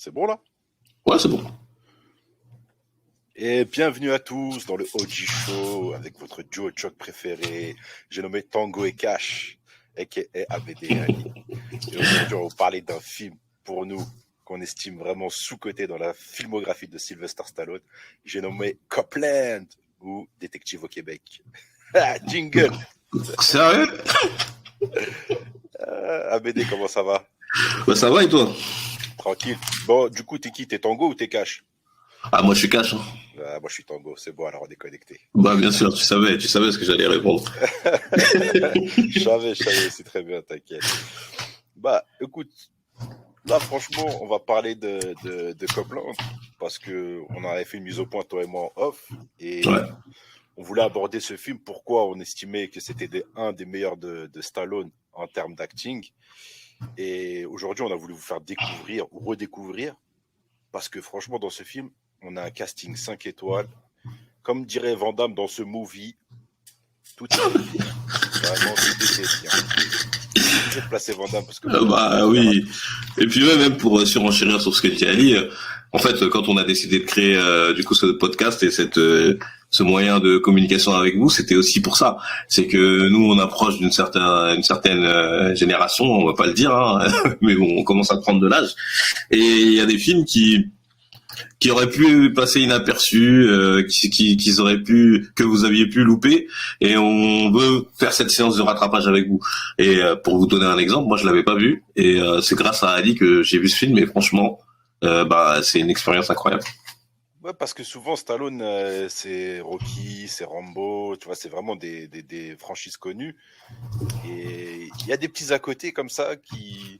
C'est bon là? Ouais, c'est bon. Et bienvenue à tous dans le OG Show avec votre duo choc préféré. J'ai nommé Tango et Cash, aka ABD et Ali. Et aujourd'hui, on va vous parler d'un film pour nous qu'on estime vraiment sous-coté dans la filmographie de Sylvester Stallone. J'ai nommé Copland ou Détective au Québec. Jingle. Sérieux? ABD, comment ça va? Bah ça va et toi? Tranquille. Bon, du coup, t'es qui? T'es Tango ou t'es Cash? Ah moi je suis cash. Hein. Moi, je suis Tango. C'est bon, alors on est connecté. Bah bien sûr, tu savais ce que j'allais répondre. je savais, c'est très bien, t'inquiète. Bah, écoute, là, franchement, on va parler de Copland parce que on avait fait une mise au point, toi et moi, en off, et Ouais. on voulait aborder ce film. Pourquoi on estimait que c'était un des meilleurs de Stallone en termes d'acting. Et aujourd'hui, on a voulu vous faire découvrir ou redécouvrir parce que franchement, dans ce film, on a un casting 5 étoiles. Comme dirait Van Damme dans ce movie, tout était bien. Vraiment, tout était bien. Je vais placer Van Damme parce que Bah oui. Et puis même pour surenchérir sur ce que tu as dit, en fait quand on a décidé de créer du coup ce podcast et ce moyen de communication avec vous, c'était aussi pour ça. C'est que nous on approche d'une certaine génération, on va pas le dire, hein, mais bon, on commence à prendre de l'âge. Et il y a des films qui auraient pu passer inaperçus, que vous aviez pu louper, et on veut faire cette séance de rattrapage avec vous. Et pour vous donner un exemple, moi je l'avais pas vu, et c'est grâce à Ali que j'ai vu ce film, et franchement, c'est une expérience incroyable. Ouais, parce que souvent Stallone, c'est Rocky, c'est Rambo, tu vois, c'est vraiment des franchises connues. Et il y a des petits à côté comme ça qui,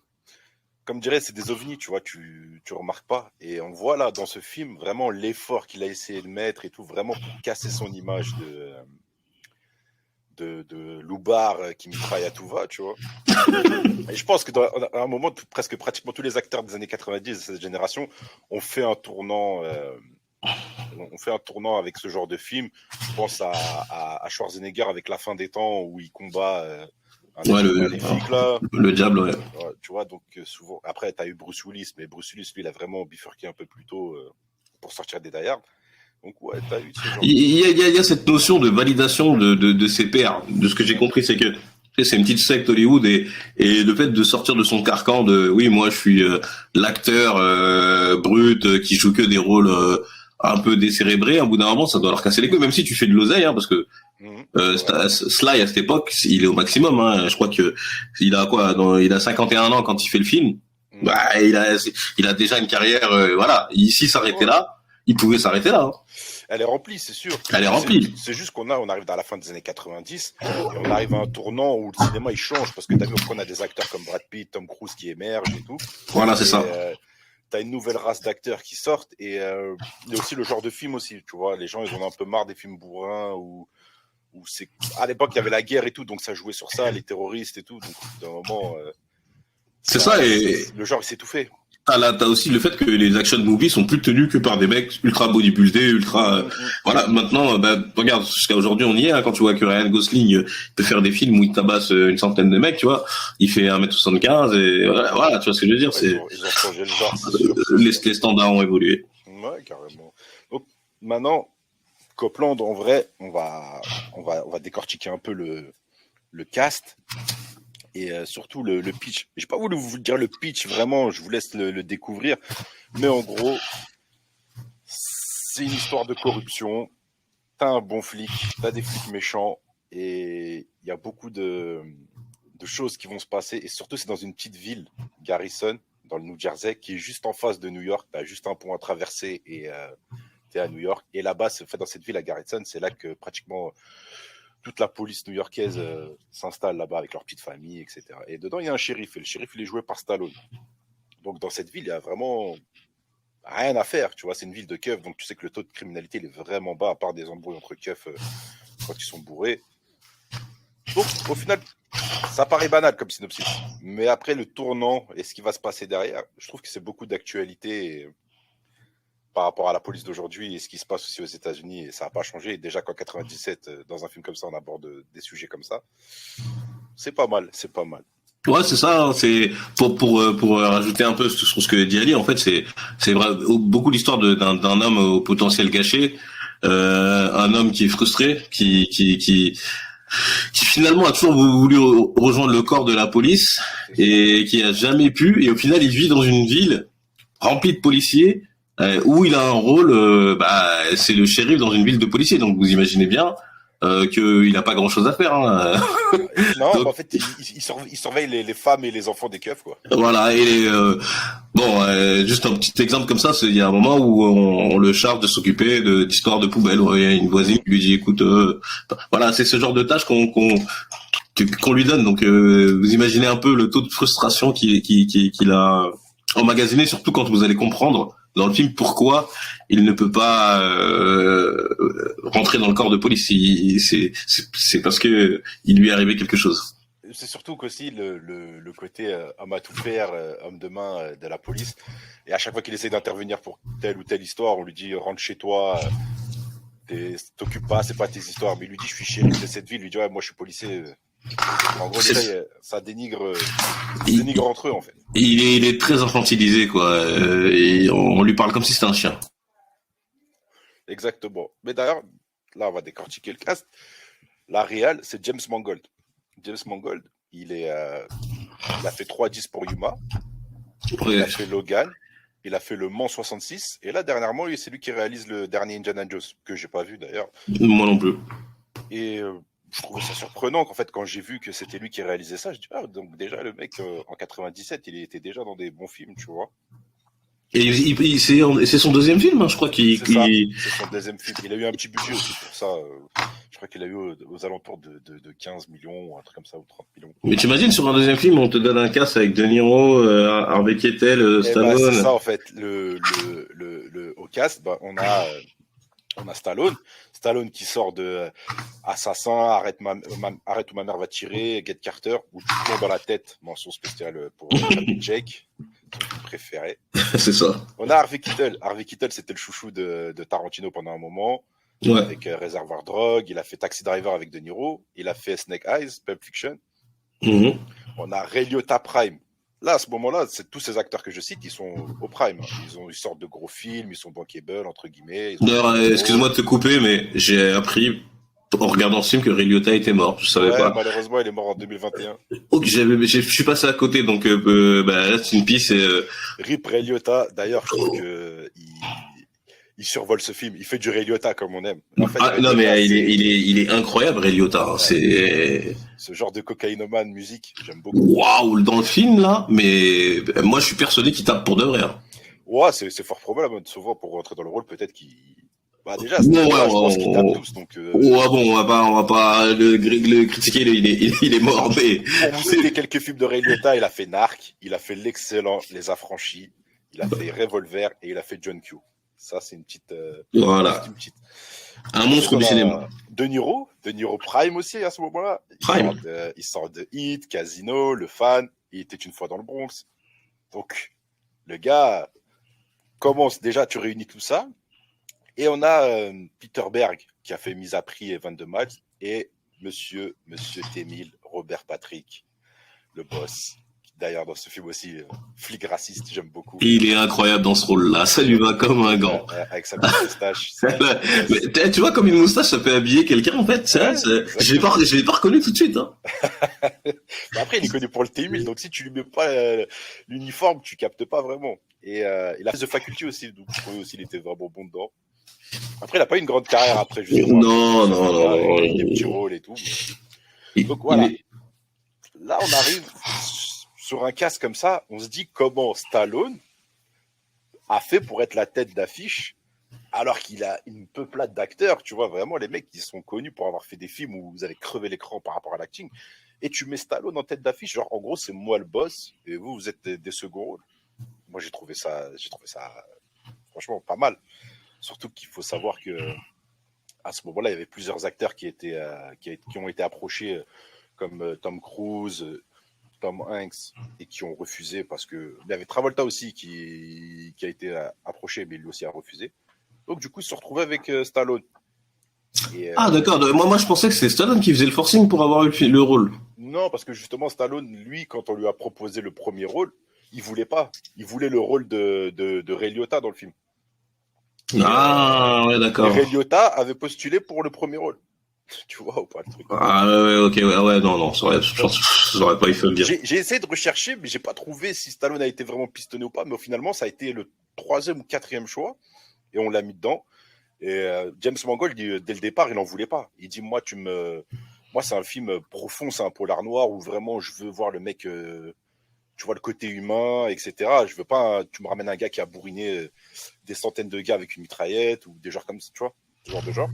comme dirait, c'est des ovnis, tu vois, tu remarques pas. Et on voit là dans ce film vraiment l'effort qu'il a essayé de mettre et tout, vraiment pour casser son image de loupard qui mitraille à tout va, tu vois. Et je pense que à un moment, presque pratiquement tous les acteurs des années 90 de cette génération ont fait un tournant. On fait un tournant avec ce genre de film. Je pense à Schwarzenegger avec La Fin des Temps où il combat un Ouais, être maléfique là. le diable, ouais. Ouais, tu vois, donc souvent. Après, tu as eu Bruce Willis, mais Bruce Willis, lui, il a vraiment bifurqué un peu plus tôt pour sortir des Die Hard. Donc, ouais, tu as eu ce genre de. Il y a cette notion de validation de ses pairs. De ce que j'ai compris, c'est que c'est une petite secte Hollywood, et le fait de sortir de son carcan de oui, moi je suis l'acteur brut qui joue que des rôles un peu décérébrés, à bout d'un moment ça doit leur casser les couilles, même si tu fais de l'oseille, hein, parce que Sly à cette époque il est au maximum, hein. Je crois que il a quoi, il a 51 ans quand il fait le film. Bah il a déjà une carrière, voilà, ici s'arrêter là, il pouvait s'arrêter là, hein. Elle est remplie, c'est sûr. Elle est remplie. C'est juste on arrive dans la fin des années 90 et on arrive à un tournant où le cinéma il change parce que t'as vu qu'on a des acteurs comme Brad Pitt, Tom Cruise qui émergent et tout. Voilà, c'est ça. T'as une nouvelle race d'acteurs qui sortent et il y a aussi le genre de film aussi, tu vois. Les gens ils en ont un peu marre des films bourrins où c'est à l'époque il y avait la guerre et tout, donc ça jouait sur ça, les terroristes et tout. Donc d'un moment, c'est ça, et le genre il s'est étouffé. T'as aussi le fait que les action movies sont plus tenus que par des mecs ultra bodybuildés, ultra voilà. Maintenant, regarde, jusqu'à aujourd'hui on y est, hein, quand tu vois que Ryan Gosling peut faire des films où il tabasse une centaine de mecs, tu vois, il fait 1m75 et voilà, tu vois ce que je veux dire, Ils ont changé le genre, c'est sûr. Les standards ont évolué. Ouais, carrément. Donc maintenant, Copland, en vrai, on va décortiquer un peu le cast et surtout le pitch. J'ai pas voulu vous dire le pitch, vraiment, je vous laisse le découvrir. Mais en gros, c'est une histoire de corruption. T'as un bon flic, t'as des flics méchants et il y a beaucoup de choses qui vont se passer. Et surtout, c'est dans une petite ville, Garrison, dans le New Jersey, qui est juste en face de New York. T'as juste un pont à traverser et t'es à New York. Et là-bas, dans cette ville à Garrison, c'est là que pratiquement toute la police new-yorkaise s'installe là-bas avec leur petite famille, etc. Et dedans, il y a un shérif. Et le shérif, il est joué par Stallone. Donc, dans cette ville, il y a vraiment rien à faire. Tu vois, c'est une ville de keufs. Donc, tu sais que le taux de criminalité, il est vraiment bas, à part des embrouilles entre keufs quand ils sont bourrés. Donc, au final, ça paraît banal comme synopsis. Mais après, le tournant et ce qui va se passer derrière, je trouve que c'est beaucoup d'actualité par rapport à la police d'aujourd'hui et ce qui se passe aussi aux États-Unis, et ça n'a pas changé. Et déjà qu'en 97, dans un film comme ça, on aborde des sujets comme ça, c'est pas mal, c'est pas mal. Ouais, c'est ça. Hein, c'est pour rajouter un peu sur ce que dit Ali. En fait, c'est vrai, beaucoup l'histoire d'un homme au potentiel gâché, un homme qui est frustré, qui finalement a toujours voulu rejoindre le corps de la police et qui a jamais pu. Et au final, il vit dans une ville remplie de policiers où il a un rôle. C'est le shérif dans une ville de policiers. Donc vous imaginez bien qu'il n'a pas grand-chose à faire. Hein. Non, Donc, en fait, il surveille les femmes et les enfants des keufs, quoi. voilà, et juste un petit exemple comme ça, il y a un moment où on le charge de s'occuper d'histoires de poubelle. Il y a une voisine qui lui dit, écoute, voilà, c'est ce genre de tâche qu'on lui donne. Donc, vous imaginez un peu le taux de frustration qu'il a emmagasiné, surtout quand vous allez comprendre dans le film pourquoi il ne peut pas rentrer dans le corps de police. C'est parce que il lui est arrivé quelque chose. C'est surtout qu'aussi le côté homme à tout faire, homme de main de la police. Et à chaque fois qu'il essaie d'intervenir pour telle ou telle histoire, on lui dit rentre chez toi, t'occupes pas, c'est pas tes histoires. Mais il lui dit je suis shérif de cette ville, il lui dit ouais, moi je suis policier. En gros, déjà, ça dénigre entre eux en fait. Il est très infantilisé quoi. Et on lui parle comme si c'était un chien. Exactement. Mais d'ailleurs, là on va décortiquer le cast. La réal, c'est James Mangold. James Mangold, il a fait 3-10 pour Yuma, il a fait Logan, il a fait Le Mans 66, et là dernièrement, c'est lui qui réalise le dernier Indiana Jones, que j'ai pas vu d'ailleurs. Moi non plus. Et je trouvais ça surprenant qu'en fait, quand j'ai vu que c'était lui qui réalisait ça, je dis ah donc déjà le mec en 97, il était déjà dans des bons films, tu vois. Et c'est son deuxième film, hein, je crois C'est son deuxième film. Il a eu un petit budget aussi pour ça. Je crois qu'il a eu aux alentours de 15 millions, un truc comme ça, ou 30 millions. Mais t'imagines, sur un deuxième film, on te donne un cast avec De Niro, Harvey Keitel, Stallone. C'est ça, en fait. Au cast, on a Stallone. Stallone qui sort de Assassin, Arrête où ma mère va tirer, Get Carter, où tu tombes dans la tête, mention spéciale pour Jake. Préféré. C'est ça. On a Harvey Keitel. Harvey Keitel, c'était le chouchou de Tarantino pendant un moment. Ouais. Avec Réservoir Drogue. Il a fait Taxi Driver avec De Niro. Il a fait Snake Eyes, Pulp Fiction. Mm-hmm. On a Ray Liotta Prime. Là, à ce moment-là, c'est tous ces acteurs que je cite, ils sont au prime. Ils sortent de gros films, ils sont bankable, entre guillemets. D'ailleurs, excuse-moi de te couper, mais j'ai appris en regardant ce film que Ray Liotta était mort. Je savais pas. Malheureusement, il est mort en 2021. Ok, je suis passé à côté, donc là, c'est une piste. Rip Ray Liotta. D'ailleurs, je trouve que il survole ce film. Il fait du Ray Liotta comme on aime. En fait, non, mais il est incroyable, Ray Liotta. Hein. C'est ce genre de cocaïnomane musique, j'aime beaucoup. Waouh, dans le film là, mais moi, je suis persuadé qu'il tape pour de vrai. Hein. Ouais, c'est fort probable. Souvent, pour rentrer dans le rôle, peut-être qu'il. Bah déjà, je pense qu'ils tapent tous. Donc, on va pas le critiquer. Il est mort. Mais pour vous citer quelques films de Ray Liotta, il a fait Narc, il a fait l'excellent Les Affranchis, il a fait Revolver et il a fait John Q. Ça, c'est une petite. Voilà. Un monstre du cinéma. De Niro Prime aussi à ce moment-là. Il sort de Hit, Casino, Le Fan. Il était une fois dans le Bronx. Donc, le gars commence déjà. Tu réunis tout ça. Et on a Peter Berg qui a fait Mise à prix et 22 matchs et Monsieur T-1000, Robert Patrick, le boss. D'ailleurs, dans ce film aussi, flic raciste, j'aime beaucoup. Il est incroyable dans ce rôle-là, ça lui va comme un gant. Avec sa petite moustache. Mais, tu vois, comme une moustache, ça peut habiller quelqu'un, en fait. Je l'ai pas reconnu tout de suite. Hein. Après, il est connu pour le T-1000, donc si tu lui mets pas l'uniforme, tu captes pas vraiment. Et il a fait The Faculty aussi, donc je trouvais aussi qu'il était vraiment bon dedans. Après, il n'a pas eu une grande carrière après, justement. Non. Il y a des petits rôles et tout. Donc voilà. Là, on arrive sur un cast comme ça, on se dit comment Stallone a fait pour être la tête d'affiche alors qu'il a une peuplade d'acteurs, tu vois, vraiment les mecs qui sont connus pour avoir fait des films où vous avez crevé l'écran par rapport à l'acting, et tu mets Stallone en tête d'affiche, genre en gros c'est moi le boss et vous êtes des seconds rôles. Moi j'ai trouvé ça franchement pas mal, surtout qu'il faut savoir que à ce moment-là il y avait plusieurs acteurs qui ont été approchés comme Tom Cruise, Tom Hanks, et qui ont refusé parce que il y avait Travolta aussi qui a été approché, mais lui aussi a refusé. Donc du coup, ils se retrouvaient avec Stallone. Ah d'accord. Moi je pensais que c'était Stallone qui faisait le forcing pour avoir eu le rôle. Non, parce que justement, Stallone, lui, quand on lui a proposé le premier rôle, il voulait pas. Il voulait le rôle de Ray Liotta dans le film. Ah, ouais, Et d'accord. Ray Liotta avait postulé pour le premier rôle. Tu vois ou pas le truc? Ah, ouais, ok, ouais, non, non, je Donc, pense que ça aurait pas, il faut le dire. j'ai essayé de rechercher, mais j'ai pas trouvé si Stallone a été vraiment pistonné ou pas. Mais finalement, ça a été le troisième ou quatrième choix. Et on l'a mis dedans. Et James Mangold, dès le départ, il n'en voulait pas. Il dit, moi, c'est un film profond, c'est un polar noir où vraiment je veux voir le mec, tu vois, le côté humain, etc. Je veux pas, tu me ramènes un gars qui a bourriné des centaines de gars avec une mitraillette ou des genres comme ça, tu vois, ce genre de genre.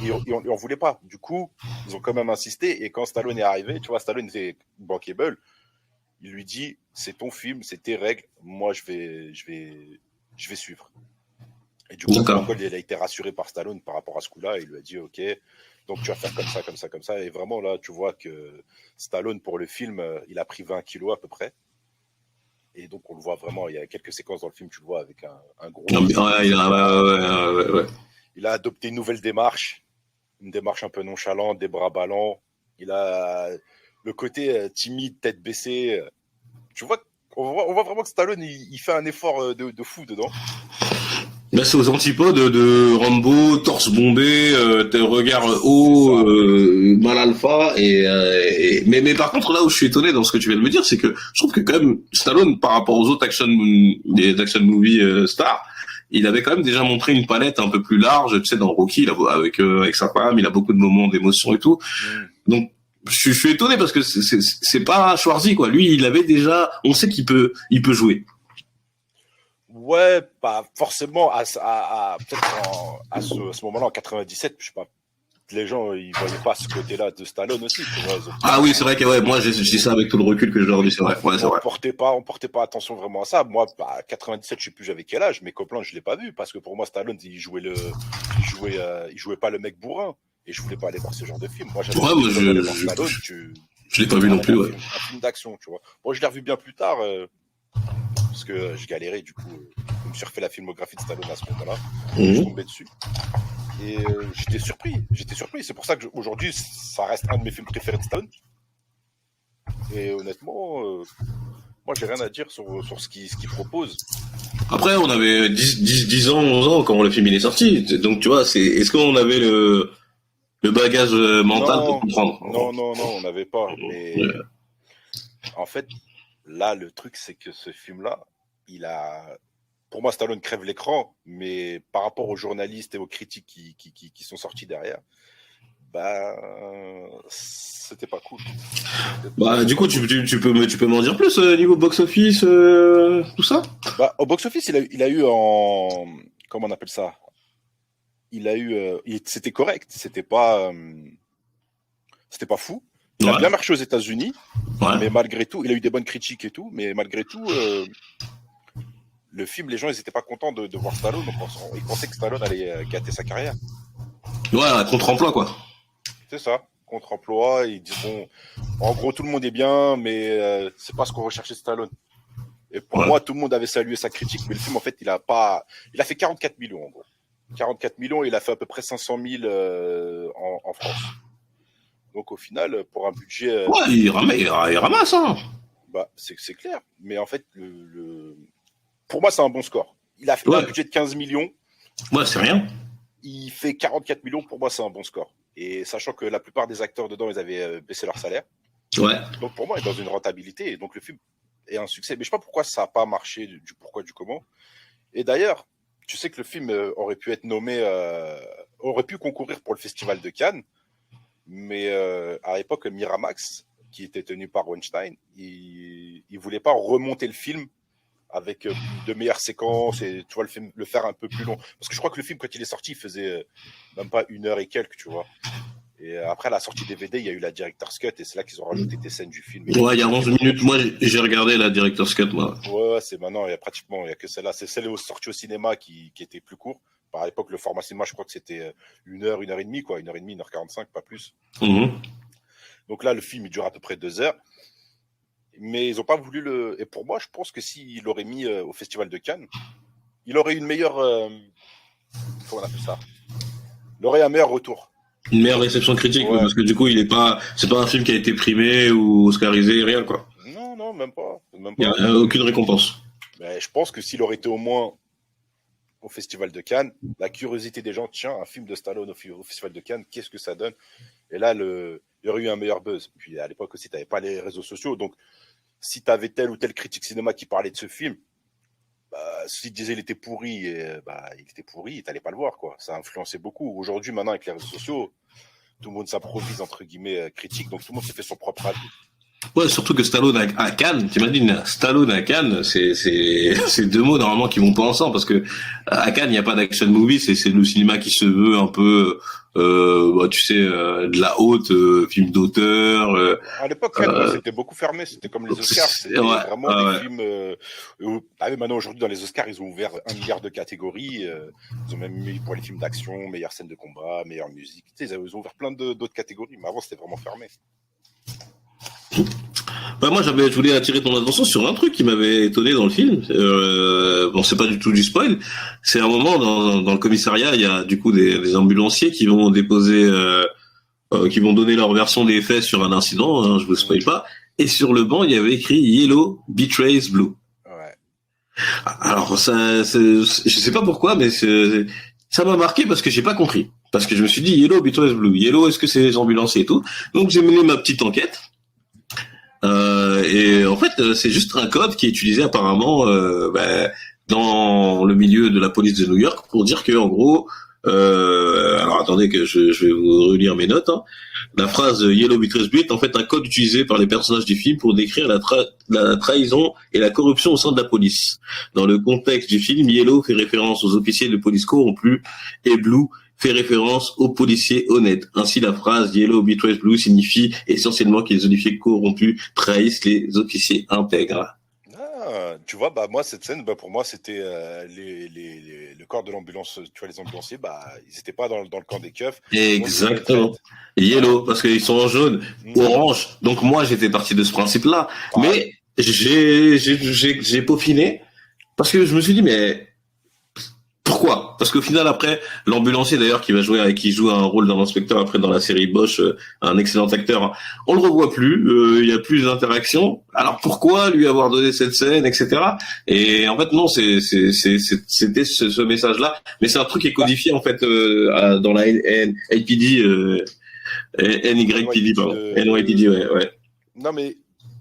Et on voulait pas. Du coup, ils ont quand même insisté. Et quand Stallone est arrivé, tu vois, Stallone était bankable. Il lui dit, c'est ton film, c'est tes règles. Moi, je vais suivre. Et du coup, D'accord. Mangold, il a été rassuré par Stallone par rapport à ce coup-là. Il lui a dit, OK, donc tu vas faire comme ça, comme ça, comme ça. Et vraiment, là, tu vois que Stallone, pour le film, il a pris 20 kilos à peu près. Et donc, on le voit vraiment, il y a quelques séquences dans le film, tu le vois, avec un gros Non, mais, physique, ouais, etc. ouais. Il a adopté une nouvelle démarche, une démarche un peu nonchalante, des bras ballants. Il a le côté timide, tête baissée. Tu vois, on voit vraiment que Stallone, il fait un effort de fou dedans. Là, c'est aux antipodes de Rambo, torse bombé, regard C'est haut, ça. mal alpha. Mais par contre, là où je suis étonné dans ce que tu viens de me dire, c'est que je trouve que quand même Stallone, par rapport aux autres des action movies stars, il avait quand même déjà montré une palette un peu plus large. Tu sais, dans Rocky, avec sa femme, il a beaucoup de moments d'émotion et tout. Donc je suis étonné parce que c'est pas Schwarzy quoi. Lui, il avait déjà, on sait il peut jouer. Ouais, pas forcément peut-être à ce moment-là en 97, je sais pas. Les gens ils voyaient pas ce côté-là de Stallone aussi, tu vois. Ah oui, c'est vrai que ouais, moi j'ai dit ça avec tout le recul que j'ai aujourd'hui, c'est vrai. Ouais, c'est vrai. On portait pas attention vraiment à ça. Moi, à 97, je sais plus j'avais quel âge, mais copains, je l'ai pas vu parce que pour moi Stallone, il jouait pas le mec bourrin et je voulais pas aller voir ce genre de film. Moi, Ouais, moi si tu veux aller voir Stallone, je l'ai pas vu non plus, ouais. un film d'action, tu vois. Bon, je l'ai revu bien plus tard parce que je galérais du coup. Je me suis refait la filmographie de Stallone à ce moment-là. Je suis tombé dessus. Et j'étais surpris. C'est pour ça qu'aujourd'hui, ça reste un de mes films préférés de Stallone. Et honnêtement, moi, j'ai rien à dire sur ce qu'il propose. Après, on avait 10 ans, 11 ans quand le film il est sorti. Donc, tu vois, est-ce qu'on avait le bagage mental pour comprendre? Non, on n'avait pas. Mais en fait, là, le truc, c'est que ce film-là, pour moi, Stallone crève l'écran, mais par rapport aux journalistes et aux critiques qui sont sortis derrière, bah, c'était pas cool. Bah, du coup, tu peux m'en dire plus niveau box-office, tout ça? Bah, au box-office, il a eu comment on appelle ça? C'était correct, c'était pas fou. Il a bien marché aux États-Unis, mais malgré tout, il a eu des bonnes critiques et tout, mais malgré tout, le film, les gens, ils étaient pas contents de voir Stallone. Donc ils pensaient que Stallone allait gâter sa carrière. Ouais, un contre-emploi, quoi. C'est ça, contre-emploi. Ils disent bon, en gros, tout le monde est bien, mais c'est pas ce qu'on recherchait Stallone. Et pour moi, tout le monde avait salué sa critique, mais le film, en fait, il a fait 44 millions, en gros. 44 millions, il a fait à peu près 500 000 en France. Donc au final, pour un budget... ouais, il ramasse, hein. Bah, c'est clair. Mais en fait, pour moi, c'est un bon score. Il a fait un budget de 15 millions. Ouais, c'est rien. Il fait 44 millions, pour moi, c'est un bon score. Et sachant que la plupart des acteurs dedans, ils avaient baissé leur salaire. Ouais. Donc pour moi, il est dans une rentabilité. Et donc le film est un succès. Mais je sais pas pourquoi ça n'a pas marché, du pourquoi, du comment. Et d'ailleurs, tu sais que le film aurait pu être nommé, aurait pu concourir pour le Festival de Cannes. Mais à l'époque, Miramax, qui était tenu par Weinstein, il voulait pas remonter le film avec de meilleures séquences et tu vois le faire un peu plus long. Parce que je crois que le film, quand il est sorti, il faisait même pas 1 heure et quelques, tu vois. Et après la sortie DVD, il y a eu la Director's Cut et c'est là qu'ils ont rajouté des scènes du film. Ouais, il y a 11 minutes. Moi, j'ai regardé la Director's Cut, moi. Ouais, c'est maintenant, il y a que celle-là. C'est celle sortie au cinéma qui était plus court. Par l'époque, le format cinéma, je crois que c'était 1 heure, 1 heure et demie, quoi. 1 heure et demie, 1 heure 45, pas plus. Donc là, le film, il dure à peu près 2 heures. Mais ils n'ont pas voulu le. Et pour moi, je pense que s'il l'aurait mis au Festival de Cannes, il aurait une meilleure. Comment on appelle ça? Il aurait un meilleur retour. Une meilleure réception critique, Ouais. parce que du coup, c'est pas un film qui a été primé ou oscarisé, rien, quoi. Non, non, même pas. Même Il y pas. a aucune récompense. Mais je pense que s'il aurait été au moins au Festival de Cannes, la curiosité des gens, tiens, un film de Stallone au Festival de Cannes, qu'est-ce que ça donne? Et là, il y aurait eu un meilleur buzz. Puis à l'époque aussi, tu n'avais pas les réseaux sociaux. Donc, si tu avais tel ou tel critique cinéma qui parlait de ce film, bah, s'il disait il était pourri, il était pourri, tu n'allais pas le voir, quoi. Ça a influencé beaucoup. Aujourd'hui, maintenant, avec les réseaux sociaux, tout le monde s'improvise, entre guillemets, critique. Donc, tout le monde se fait son propre avis. Ouais, surtout que Stallone à Cannes, t'imagines, Stallone à Cannes, c'est deux mots normalement qui vont pas ensemble, parce que à Cannes, il n'y a pas d'action movie, c'est le cinéma qui se veut un peu, tu sais, de la haute, film d'auteur. À l'époque, Cannes, c'était beaucoup fermé. C'était comme les Oscars. C'était vraiment des films. Maintenant, aujourd'hui, dans les Oscars, ils ont ouvert 1 milliard de catégories. Ils ont même mis pour les films d'action, meilleure scène de combat, meilleure musique. Tu sais, ils ont ouvert plein d'autres catégories. Mais avant, c'était vraiment fermé. Bah moi, je voulais attirer ton attention sur un truc qui m'avait étonné dans le film. Bon, c'est pas du tout du spoil. C'est un moment dans le commissariat, il y a du coup des ambulanciers qui vont déposer, qui vont donner leur version des faits sur un incident. Hein, je vous spoil pas. Et sur le banc, il y avait écrit Yellow betrays Blue. Ouais. Alors je sais pas pourquoi, mais ça m'a marqué parce que j'ai pas compris. Parce que je me suis dit Yellow betrays Blue. Yellow, est-ce que c'est les ambulanciers et tout? Donc j'ai mené ma petite enquête. Et en fait, c'est juste un code qui est utilisé apparemment dans le milieu de la police de New York pour dire que, en gros, alors attendez que je vais vous relire mes notes. Hein. La phrase Yellow betrays Blue est en fait un code utilisé par les personnages du film pour décrire la trahison et la corruption au sein de la police. Dans le contexte du film, Yellow fait référence aux officiers de police corrompus et Blue fait référence aux policiers honnêtes. Ainsi, la phrase Yellow betrays Blue signifie essentiellement que les officiers corrompus trahissent les officiers intègres. Ah, tu vois, moi, cette scène, pour moi, c'était le corps de l'ambulance. Tu vois, les ambulanciers, ils n'étaient pas dans le camp des keufs. Exactement. Yellow, parce qu'ils sont en jaune, orange. Donc moi, j'étais parti de ce principe-là. Mais j'ai peaufiné parce que je me suis dit, mais pourquoi? Parce qu'au final, après, l'ambulancier d'ailleurs qui joue un rôle d'un inspecteur après dans la série Bosch, un excellent acteur, on le revoit plus, il y a plus d'interaction. Alors pourquoi lui avoir donné cette scène, etc. Et en fait non, c'était ce message-là, mais c'est un truc qui est codifié en fait dans la NYPD, NYPD, pardon, NYPD, ouais. Non mais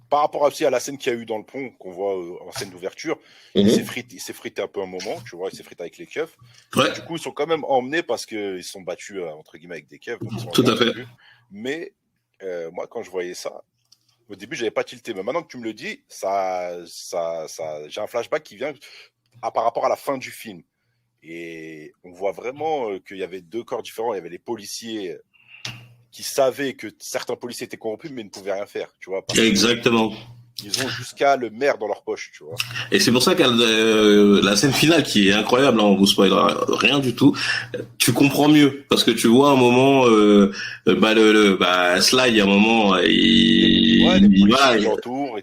par rapport aussi à la scène qu'il y a eu dans le pont, qu'on voit en scène d'ouverture, il s'est frité un peu un moment, tu vois, il s'est frité avec les keufs. Ouais. Du coup, ils sont quand même emmenés parce qu'ils se sont battus, entre guillemets, avec des keufs. Tout à fait. Mais moi, quand je voyais ça, au début, j'avais pas tilté. Mais maintenant que tu me le dis, j'ai un flashback qui vient par rapport à la fin du film. Et on voit vraiment qu'il y avait deux corps différents. Il y avait les policiers qui savaient que certains policiers étaient corrompus, mais ne pouvaient rien faire, tu vois. Exactement. Ils ont jusqu'à le maire dans leur poche, tu vois. Et c'est pour ça que la scène finale qui est incroyable, là, on vous spoilera rien du tout. Tu comprends mieux parce que tu vois un moment, Sly, il y a un moment,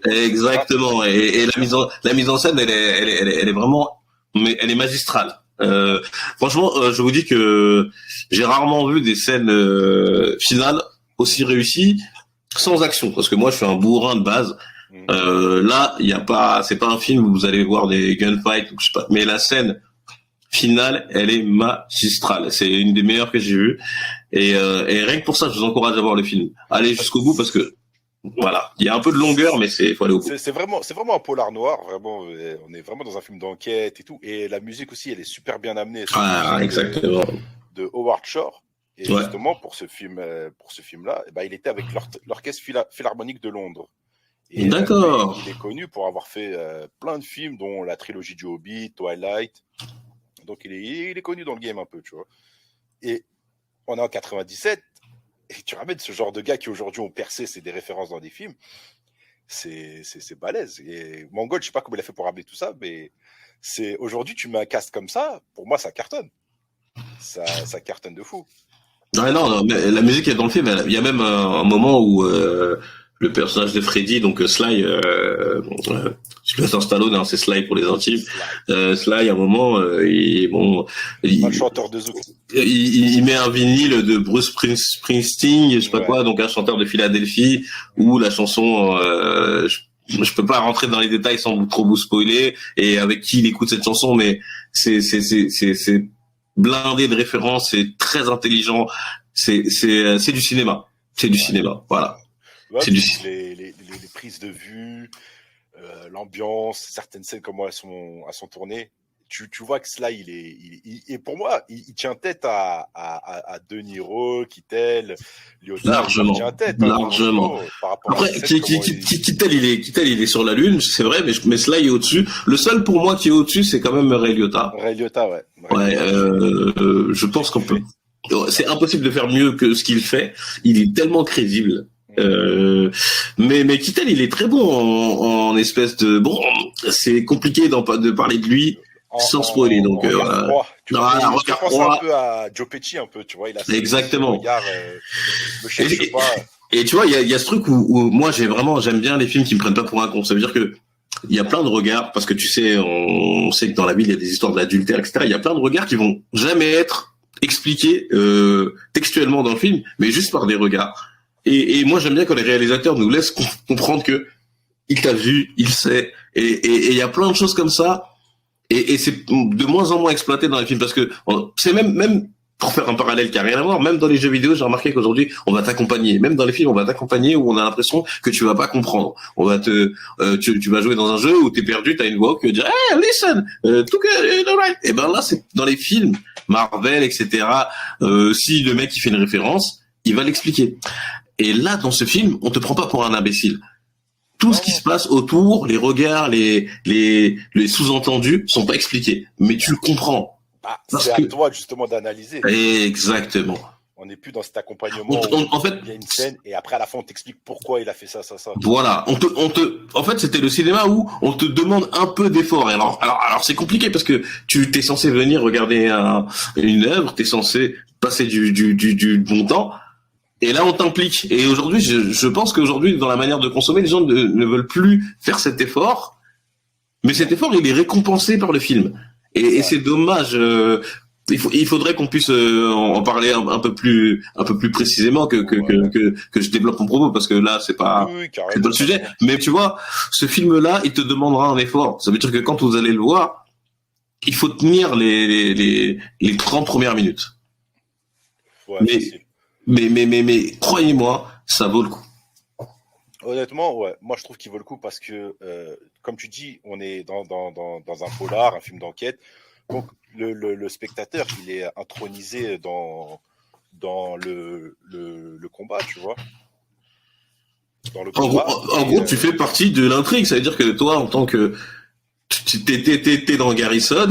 exactement. Et la mise en scène, elle est vraiment, mais elle est magistrale. Franchement, je vous dis que j'ai rarement vu des scènes finales aussi réussies sans action, parce que moi je suis un bourrin de base. Là, c'est pas un film où vous allez voir des gunfights, je sais pas, mais la scène finale, elle est magistrale. C'est une des meilleures que j'ai vues. Et rien que pour ça, je vous encourage à voir le film. Allez jusqu'au bout parce que voilà, il y a un peu de longueur, mais faut aller au bout. C'est vraiment un polar noir. Vraiment, on est vraiment dans un film d'enquête et tout. Et la musique aussi, elle est super bien amenée. Exactement. De Howard Shore. Et justement, pour ce film-là, il était avec l'Orchestre Philharmonique de Londres. Et, d'accord. Il est connu pour avoir fait plein de films, dont la trilogie du Hobbit, Twilight. Donc, il est connu dans le game un peu, tu vois. Et on est en 97. Et tu ramènes ce genre de gars qui aujourd'hui ont percé, c'est des références dans des films, c'est balèze. Et Mangold, je sais pas comment il a fait pour ramener tout ça, mais aujourd'hui tu mets un cast comme ça, pour moi ça cartonne. Ça cartonne de fou. Non, mais la musique est dans le film. Il y a même un moment où le personnage de Freddy, donc Sly, Sylvester Stallone, hein, c'est Sly pour les intimes. Sly, à un moment, Le chanteur de Zouk. il met un vinyle de Bruce Springsteen, je sais pas quoi, donc un chanteur de Philadelphie, où la chanson, je peux pas rentrer dans les détails sans trop vous spoiler, et avec qui il écoute cette chanson, mais c'est blindé de références, c'est très intelligent, c'est du cinéma, c'est du cinéma, voilà. Ouais, c'est les prises de vue, l'ambiance, certaines scènes comment elles sont tournées. Tu vois que cela, et pour moi, il tient tête à De Niro, Kittel, Liotta. Largement. Il tient tête, largement. Par rapport après, Kittel, il est sur la lune, c'est vrai, mais cela, il est au-dessus. Le seul pour moi qui est au-dessus, c'est quand même Ray Liotta. Ray Liotta, ouais. Je pense qu'on peut. C'est impossible de faire mieux que ce qu'il fait. Il est tellement crédible. Mais Kittel, il est très bon en espèce de bon. C'est compliqué de parler de lui sans spoiler. Donc voilà. Tu vois, je pense un peu à Joe Pesci un peu, tu vois. Il a exactement. Regard, me cherche pas. Et tu vois, il y a ce truc où moi j'aime bien les films qui me prennent pas pour un con. Ça veut dire que il y a plein de regards parce que tu sais, on sait que dans la ville il y a des histoires d'adultère, etc. Il y a plein de regards qui vont jamais être expliqués textuellement dans le film, mais juste par des regards. Et moi j'aime bien quand les réalisateurs nous laissent comprendre que il t'a vu, il sait, et il y a plein de choses comme ça, et c'est de moins en moins exploité dans les films parce que c'est même pour faire un parallèle qui a rien à voir, même dans les jeux vidéo, j'ai remarqué qu'aujourd'hui on va t'accompagner, même dans les films on va t'accompagner où on a l'impression que tu vas pas comprendre. On va tu vas jouer dans un jeu où t'es perdu, t'as une voix qui va dire hey listen, right. Et ben là c'est dans les films Marvel, etc. Si le mec il fait une référence, il va l'expliquer. Et là, dans ce film, on te prend pas pour un imbécile. Tout ce qui se passe autour, les regards, les sous-entendus sont pas expliqués, mais tu le comprends. C'est à toi justement d'analyser. Exactement. On n'est plus dans cet accompagnement. En fait, il y a une scène et après à la fin on t'explique pourquoi il a fait ça. Voilà. En fait, c'était le cinéma où on te demande un peu d'effort. Alors c'est compliqué parce que tu t'es censé venir regarder une œuvre, t'es censé passer du bon temps. Et là, on t'implique. Et aujourd'hui, je pense qu'aujourd'hui, dans la manière de consommer, les gens ne veulent plus faire cet effort. Mais cet effort, il est récompensé par le film. Et c'est dommage. Il faudrait qu'on puisse en parler un peu plus précisément que je développe mon propos parce que là, c'est pas le sujet. Mais tu vois, ce film-là, il te demandera un effort. Ça veut dire que quand vous allez le voir, il faut tenir les 30 premières minutes. Ouais, mais croyez-moi, ça vaut le coup. Honnêtement, ouais. Moi, je trouve qu'il vaut le coup parce que, comme tu dis, on est dans un polar, un film d'enquête. Donc, le spectateur, il est intronisé dans le combat, tu vois. Dans le combat. En gros, tu fais partie de l'intrigue. Ça veut dire que toi, en tant que t'es dans Garrison,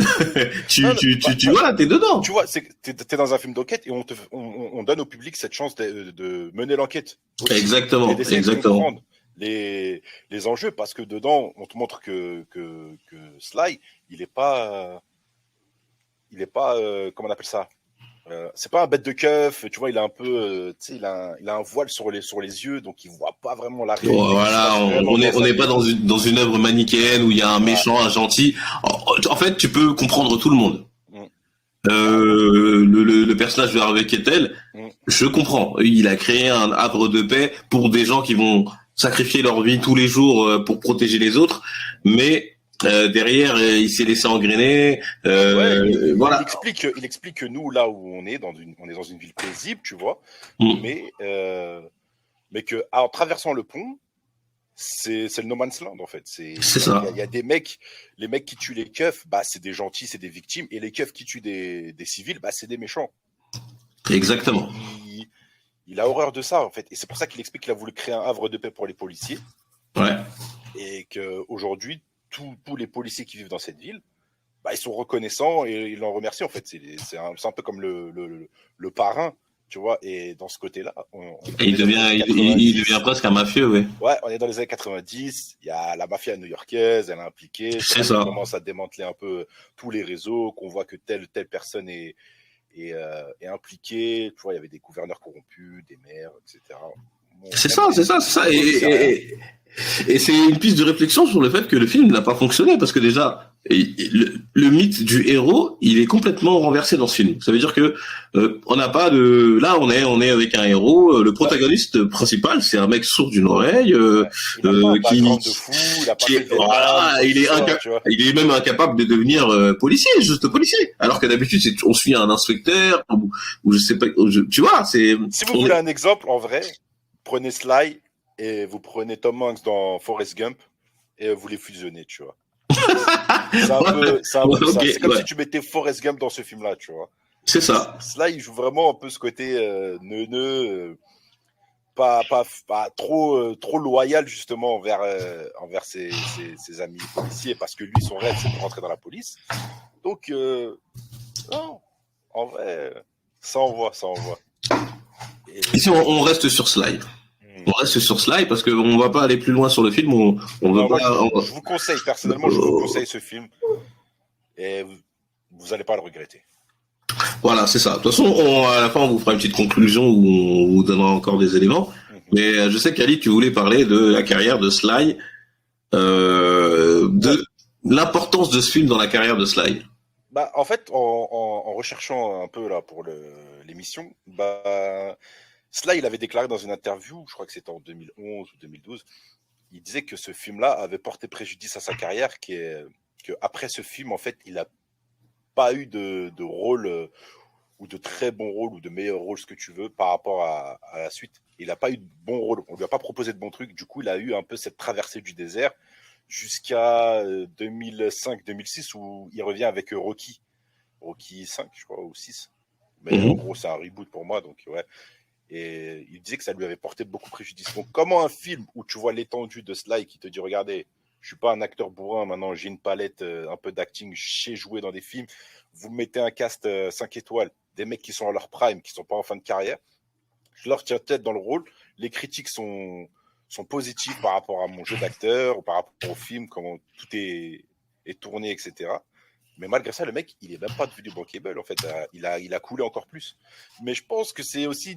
voilà, t'es dedans. Tu vois, t'es dans un film d'enquête et on donne au public cette chance de mener l'enquête. Exactement, exactement. Les enjeux parce que dedans, on te montre que Sly, il est pas, comment on appelle ça? C'est pas un bête de keuf, tu vois, il a un peu, tu sais, il a un voile sur les yeux, donc il voit pas vraiment la réalité. Voilà, on n'est pas dans une œuvre manichéenne où il y a un méchant, un gentil. En fait, tu peux comprendre tout le monde. Le personnage de Harvey Keitel, je comprends. Il a créé un havre de paix pour des gens qui vont sacrifier leur vie tous les jours pour protéger les autres, mais derrière, il s'est laissé engrainer. Voilà. Il explique que nous, là où on est dans une ville paisible, tu vois, mais que en traversant le pont, c'est le no man's land en fait. C'est ça. Il y a des mecs, les mecs qui tuent les keufs, bah c'est des gentils, c'est des victimes, et les keufs qui tuent des civils, bah c'est des méchants. Exactement. Il a horreur de ça en fait, et c'est pour ça qu'il explique qu'il a voulu créer un havre de paix pour les policiers. Ouais. Et que aujourd'hui tous les policiers qui vivent dans cette ville, bah, ils sont reconnaissants et ils l'en remercient en fait. C'est un peu comme le parrain, tu vois. Et dans ce côté-là, il devient presque un mafieux, oui. Ouais, on est dans les années 90. Il y a la mafia new-yorkaise, elle est impliquée. C'est ça. On commence à démanteler un peu tous les réseaux, qu'on voit que telle personne est impliquée. Tu vois, il y avait des gouverneurs corrompus, des maires, etc. Bon, C'est même ça, les, c'est ça, c'est ça. c'est rien. Et c'est une piste de réflexion sur le fait que le film n'a pas fonctionné parce que déjà le mythe du héros il est complètement renversé dans ce film. Ça veut dire que on n'a pas de là on est avec un héros. Le Bah, protagoniste principal c'est un mec sourd d'une oreille ouais. Il n'a pas un qui background de fou, il n'a pas qui fait est le Vietnam ou voilà quoi que ce soit, tu vois. il est même incapable de devenir policier, juste policier. Alors que d'habitude c'est on suit un inspecteur ou je sais pas tu vois c'est Si vous on voulez est- un exemple, en vrai, prenez Sly et vous prenez Tom Hanks dans Forrest Gump et vous les fusionnez, tu vois. C'est un ouais, peu ok ça. C'est comme ouais si tu mettais Forrest Gump dans ce film-là, tu vois. c'est ça. Sly, il joue vraiment un peu ce côté neuneux, pas trop, trop loyal justement envers ses amis policiers, parce que lui, son rêve, c'est de rentrer dans la police. Donc, non, en vrai, ça envoie, ça envoie. Et, Ici on reste sur Sly. On reste sur Sly parce qu'on va pas aller plus loin sur le film. On veut non, moi, pas. je vous conseille, personnellement, je vous conseille ce film et vous allez pas le regretter. Voilà, c'est ça. De toute façon, à la fin, on vous fera une petite conclusion où on vous donnera encore des éléments. Mais je sais qu'Ali, tu voulais parler de la carrière de Sly, de l'importance de ce film dans la carrière de Sly. Bah, en fait, en recherchant un peu là pour l'émission, bah, Sly, il avait déclaré dans une interview, je crois que c'était en 2011 ou 2012, il disait que ce film-là avait porté préjudice à sa carrière, que après ce film, en fait, il n'a pas eu de rôle ou de très bon rôle ou de meilleur rôle, ce que tu veux, par rapport à la suite. Il n'a pas eu de bon rôle, on lui a pas proposé de bons trucs, du coup, il a eu un peu cette traversée du désert jusqu'à 2005-2006 où il revient avec Rocky 5, je crois, ou 6. Mais en gros, c'est un reboot pour moi, donc ouais. Et il disait que ça lui avait porté beaucoup préjudice. Donc, comment un film où tu vois l'étendue de Sly qui te dit, regardez, je suis pas un acteur bourrin, maintenant j'ai une palette, un peu d'acting, je sais jouer dans des films, vous mettez un cast 5 étoiles, des mecs qui sont à leur prime, qui sont pas en fin de carrière, je leur tiens tête dans le rôle, les critiques sont positives par rapport à mon jeu d'acteur, ou par rapport au film, comment tout est tourné, etc. Mais malgré ça, le mec, il est même pas devenu bankable, en fait. Il a coulé encore plus. Mais je pense que c'est aussi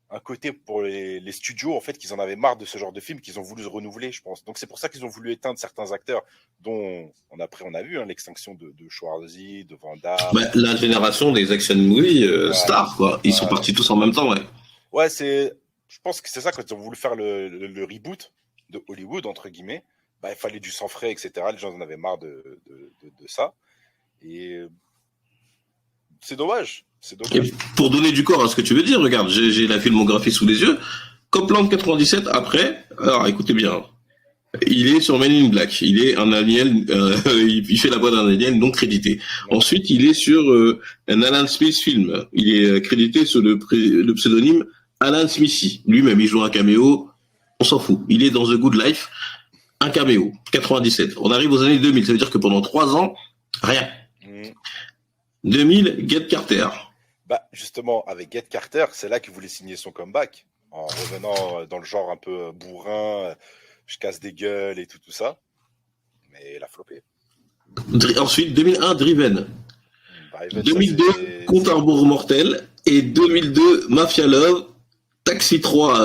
un côté pour les studios, en fait, qu'ils en avaient marre de ce genre de film, qu'ils ont voulu se renouveler, je pense. Donc c'est pour ça qu'ils ont voulu éteindre certains acteurs, dont on a vu l'extinction de Schwarzy, de Van Damme. Bah, la génération des action movies stars, quoi. Ils sont partis tous en même temps, ouais. Ouais, je pense que c'est ça, quand ils ont voulu faire le reboot de Hollywood, entre guillemets, bah, il fallait du sang frais, etc. Les gens en avaient marre de ça. Et c'est dommage. C'est dommage. Et pour donner du corps à ce que tu veux dire, regarde, j'ai la filmographie sous les yeux. Copland 97, après, alors écoutez bien, il est sur Men in Black, il est un alien, il fait la voix d'un alien non crédité. Ensuite, il est sur un Alan Smith film, il est crédité sur le pseudonyme Alan Smithy. Lui-même, il joue un caméo, on s'en fout. Il est dans The Good Life, un caméo, 97. On arrive aux années 2000, ça veut dire que pendant 3 ans, rien. 2000, Get Carter. Bah, justement, avec Get Carter, c'est là qu'il voulait signer son comeback, en revenant dans le genre un peu bourrin, je casse des gueules et tout ça. Mais il a floppé. Ensuite, 2001, Driven. Driven 2002, Compte à rebours mortel. Et 2002, Mafia Love. Taxi 3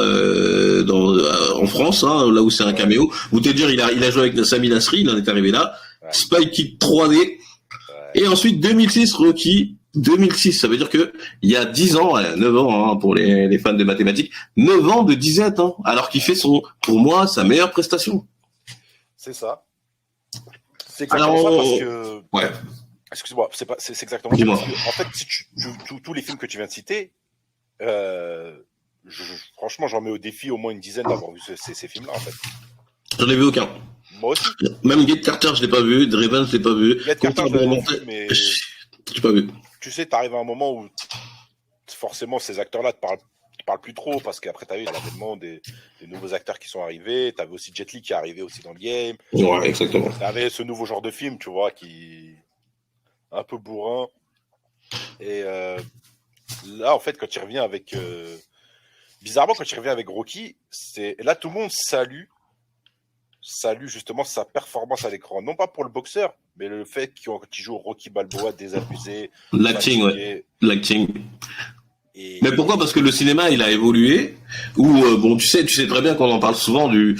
en France, hein, là où c'est un caméo. Vous te dire, il a joué avec Sami Nasri, il en est arrivé là. Ouais. Spy Kid 3D. Ouais. Et ensuite, 2006, Rocky. 2006, ça veut dire que il y a 10 ans, 9 ans, hein, pour les fans de mathématiques, 9 ans de disette, hein, alors qu'il fait pour moi, sa meilleure prestation. C'est ça. C'est exactement ça parce que... Ouais. Excuse-moi, c'est exactement ça parce que, en fait, si tous les films que tu viens de citer, franchement, j'en mets au défi au moins une dizaine d'avoir vu ces films-là, en fait. J'en ai vu aucun. Moi aussi. Même Get Carter, je l'ai pas vu. Driven, je l'ai pas vu. Get Carter, je l'ai vu, mais... J'ai pas vu. Tu sais, t'arrives à un moment où, forcément, ces acteurs-là te parlent plus trop, parce qu'après, t'as eu l'avènement des nouveaux acteurs qui sont arrivés. T'avais aussi Jet Li qui est arrivé aussi dans le game. Ouais, exactement. T'avais ce nouveau genre de film, tu vois, qui... un peu bourrin. Et là, en fait, quand il revient avec... Bizarrement, quand il revient avec Rocky, là, tout le monde salue justement sa performance à l'écran. Non pas pour le boxeur, mais le fait qu'il joue Rocky Balboa désabusé. L'acting, ouais. L'acting. Mais pourquoi? Parce que le cinéma, il a évolué. Ou bon, tu sais très bien qu'on en parle souvent de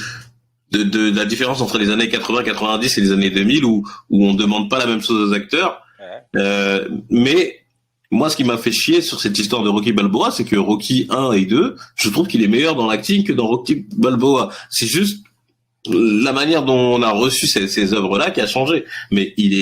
la différence entre les années 80, 90 et les années 2000 où on demande pas la même chose aux acteurs. Mais moi, ce qui m'a fait chier sur cette histoire de Rocky Balboa, c'est que Rocky 1 et 2, je trouve qu'il est meilleur dans l'acting que dans Rocky Balboa. C'est juste la manière dont on a reçu ces œuvres-là qui a changé. Mais il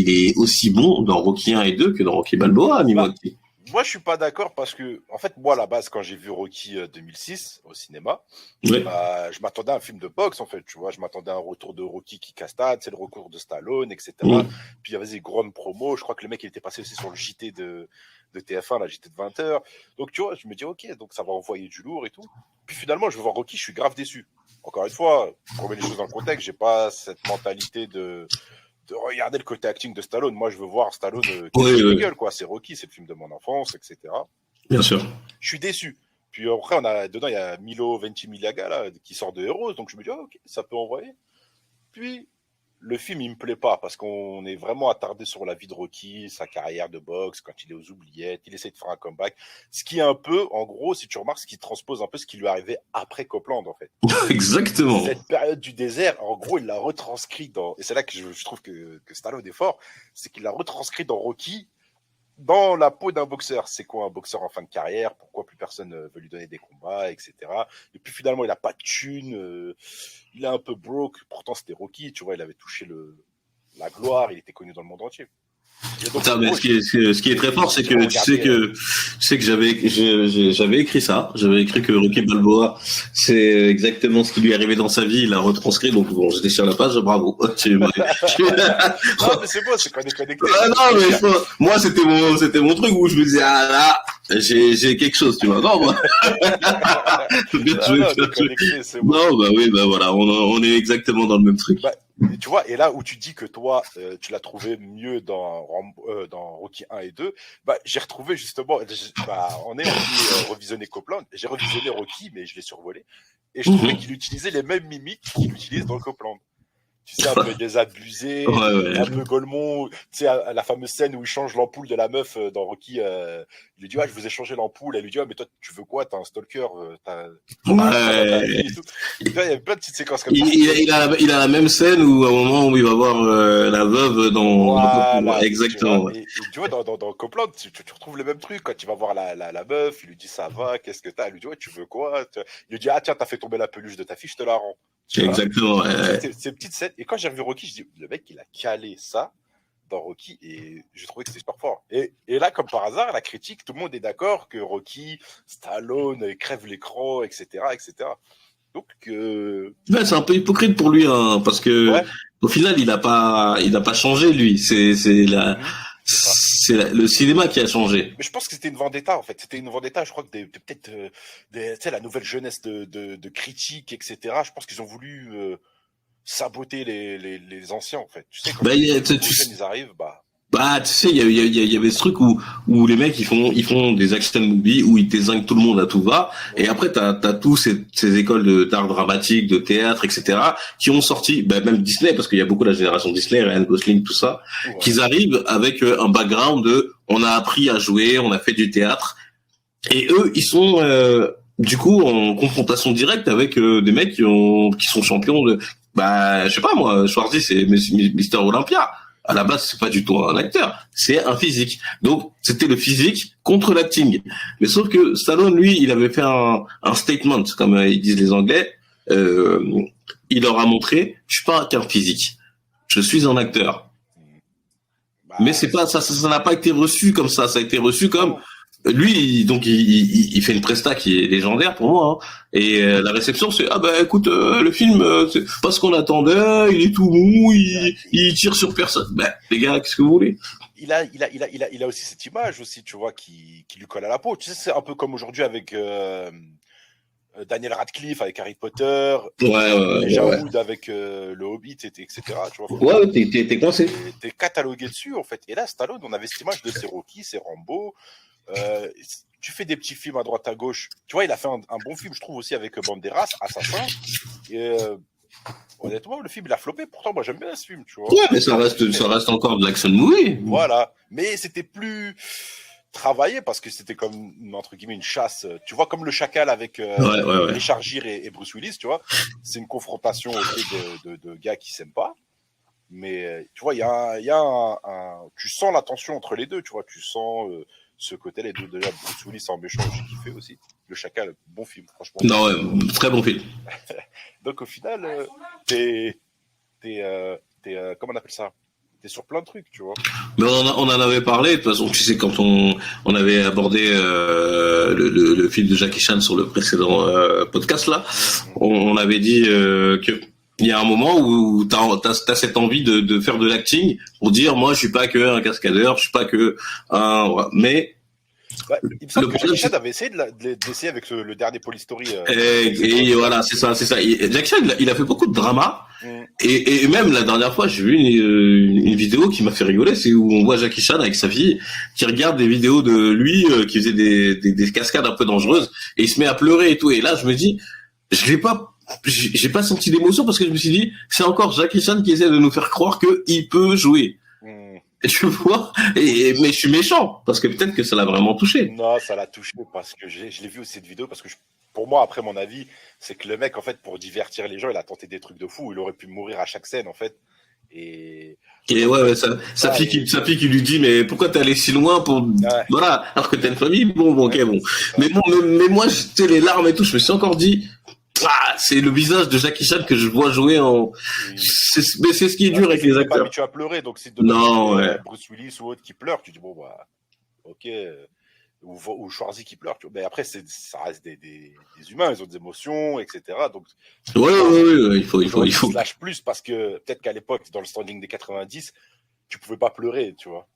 est aussi bon dans Rocky 1 et 2 que dans Rocky Balboa, Mimotti. Moi, je suis pas d'accord parce que, en fait, moi, à la base, quand j'ai vu Rocky 2006 au cinéma, je m'attendais à un film de boxe, en fait, tu vois. Je m'attendais à un retour de Rocky qui castade, c'est le recours de Stallone, etc. Puis il y avait des grandes promos. Je crois que le mec, il était passé aussi sur le JT de TF1, la JT de 20h. Donc, tu vois, je me dis, ok, donc ça va envoyer du lourd et tout. Puis finalement, je vais voir Rocky, je suis grave déçu. Encore une fois, pour remettre les choses dans le contexte, j'ai pas cette mentalité de regarder le côté acting de Stallone. Moi, je veux voir Stallone gueule, quoi. C'est Rocky, c'est le film de mon enfance, etc. Bien sûr. Je suis déçu. Puis après, dedans, il y a Milo Ventimiglia là, qui sort de Heroes, donc je me dis, ok, ça peut envoyer. Puis, le film, il me plaît pas, parce qu'on est vraiment attardé sur la vie de Rocky, sa carrière de boxe, quand il est aux oubliettes, il essaie de faire un comeback. Ce qui est un peu, en gros, si tu remarques, ce qui transpose un peu ce qui lui est arrivé après Copeland, en fait. Exactement. Cette période du désert, en gros, il l'a retranscrit dans, et c'est là que je trouve que Stallone est fort, c'est qu'il l'a retranscrit dans Rocky, dans la peau d'un boxeur. C'est quoi un boxeur en fin de carrière? Pourquoi plus personne veut lui donner des combats, etc. Et puis finalement, il a pas de thune, il est un peu broke. Pourtant, c'était Rocky, tu vois, il avait touché la gloire, il était connu dans le monde entier. Donc, mais ce qui est très fort, c'est que tu sais que j'avais écrit ça. J'avais écrit que Rocky Balboa, c'est exactement ce qui lui est arrivé dans sa vie. Il l'a retranscrit. Donc bon, j'étais sur la page. Bravo. Non, mais c'est bon, c'est qu'on est connecté. Non, mais moi, c'était mon truc où je me disais, ah là, j'ai quelque chose, tu vois. Non, moi. Non, bah oui, bah voilà, on est exactement dans le même truc. Tu vois, et là où tu dis que toi, tu l'as trouvé mieux dans Rocky 1 et 2, j'ai retrouvé justement, on est revisionné Copeland, j'ai revisionné Rocky, mais je l'ai survolé, et je trouvais qu'il utilisait les mêmes mimiques qu'il utilise dans Copeland. Tu sais, un peu désabusé, un peu Golemont, tu sais, la fameuse scène où il change l'ampoule de la meuf dans Rocky, il lui dit, je vous ai changé l'ampoule, elle lui dit, mais toi, tu veux quoi, t'as un stalker, il y a plein de petites séquences comme ça. Il a la même scène où, à un moment où il va voir la veuve dans exactement. Et tu vois, dans Copeland, tu retrouves le même truc, quand il va voir la meuf, il lui dit, ça va, qu'est-ce que t'as, elle lui dit, tu veux quoi, il lui dit, tiens, t'as fait tomber la peluche de ta fille, je te la rends. Exactement. Ces petites scènes. Et quand j'ai revu Rocky, je dis, le mec, il a calé ça dans Rocky et j'ai trouvé que c'était super fort. Et là, comme par hasard, la critique, tout le monde est d'accord que Rocky, Stallone, crève l'écran, etc., etc. Donc, c'est un peu hypocrite pour lui, hein, parce que au final, il a pas changé, lui. C'est le cinéma qui a changé. Mais je pense que c'était une vendetta, en fait. C'était une vendetta, je crois que peut-être, tu sais, la nouvelle jeunesse de critiques, etc. Je pense qu'ils ont voulu saboter les anciens, en fait. Tu sais, quand les jeunes, ils arrivent, tu sais, il y avait ce truc où les mecs ils font des action movies où ils désignent tout le monde à tout va, et après t'as tous ces écoles d'art dramatique, de théâtre, etc. qui ont sorti, même Disney, parce qu'il y a beaucoup de la génération Disney, Ryan Gosling, tout ça, qu'ils arrivent avec un background de on a appris à jouer, on a fait du théâtre, et eux ils sont du coup en confrontation directe avec des mecs qui sont champions de, je sais pas moi, Schwarzy c'est Mister Olympia. À la base, c'est pas du tout un acteur, c'est un physique. Donc, c'était le physique contre l'acting. Mais sauf que Stallone, lui, il avait fait un statement, comme ils disent les Anglais. Il leur a montré, je suis pas qu'un physique, je suis un acteur. Mais c'est pas ça n'a pas été reçu comme ça. Ça a été reçu comme lui, donc il fait une presta qui est légendaire pour moi, hein. Et la réception c'est écoute, le film c'est pas ce qu'on attendait, il est tout mou, il tire sur personne. Les gars, qu'est-ce que vous voulez? Il a aussi cette image aussi, tu vois, qui lui colle à la peau. Tu sais, c'est un peu comme aujourd'hui avec Daniel Radcliffe avec Harry Potter, Wood avec le Hobbit, etc. Tu vois, t'es coincé. T'es catalogué dessus en fait. Et là, Stallone, on avait cette image de c'est Rocky, c'est Rambo. Tu fais des petits films à droite à gauche. Tu vois, il a fait un bon film, je trouve aussi avec Banderas, Assassin. Et honnêtement, le film il a floppé. Pourtant, moi j'aime bien ce film, tu vois. Ouais, mais ça reste encore de l'action movie. Voilà, mais c'était plus. travaillé parce que c'était comme, entre guillemets, une chasse. Tu vois, comme le chacal avec Richard Gere et Bruce Willis, tu vois. C'est une confrontation de gars qui s'aiment pas. Mais tu vois, il y a tu sens la tension entre les deux, tu vois. Tu sens ce côté, les deux. Déjà, Bruce Willis en méchant, j'ai kiffé aussi. Le chacal, bon film, franchement. Non, ouais, très bon film. Donc au final, comment on appelle ça? T'es sur plein de trucs, tu vois. Mais on en avait parlé, de toute façon, tu sais, quand on avait abordé le film de Jackie Chan sur le précédent podcast là, on avait dit que il y a un moment où t'as cette envie de faire de l'acting pour dire moi je suis pas que un cascadeur, je suis pas que un mais ouais, il me semble que Jackie Chan avait essayé d'essayer avec le dernier Police Story. Et voilà, c'est ça. Jackie Chan, il a fait beaucoup de drama. Et même la dernière fois, j'ai vu une vidéo qui m'a fait rigoler, c'est où on voit Jackie Chan avec sa fille qui regarde des vidéos de lui qui faisait des cascades un peu dangereuses et il se met à pleurer et tout. Et là, je me dis, j'ai pas senti d'émotion parce que je me suis dit, c'est encore Jackie Chan qui essaie de nous faire croire qu'il peut jouer. Tu vois, mais je suis méchant parce que peut-être que ça l'a vraiment touché. Non, ça l'a touché parce que je l'ai vu aussi cette vidéo parce que pour moi, après mon avis, c'est que le mec, en fait, pour divertir les gens, il a tenté des trucs de fou. Il aurait pu mourir à chaque scène, en fait. Et ouais, sa fille qui lui dit mais pourquoi t'es allé si loin pour voilà alors que t'as une famille ok bon mais moi j'étais les larmes et tout, je me suis encore dit c'est le visage de Jackie Chan que je vois jouer mais c'est ce qui est dur avec les acteurs. Tu as pleuré donc si Bruce Willis ou autre qui pleure, tu dis bon bah ok, ou Schwarzy qui pleure, tu vois. Mais après ça reste des humains, ils ont des émotions, etc. Donc ouais, il faut se lâche plus parce que peut-être qu'à l'époque dans le standing des 90 tu pouvais pas pleurer, tu vois.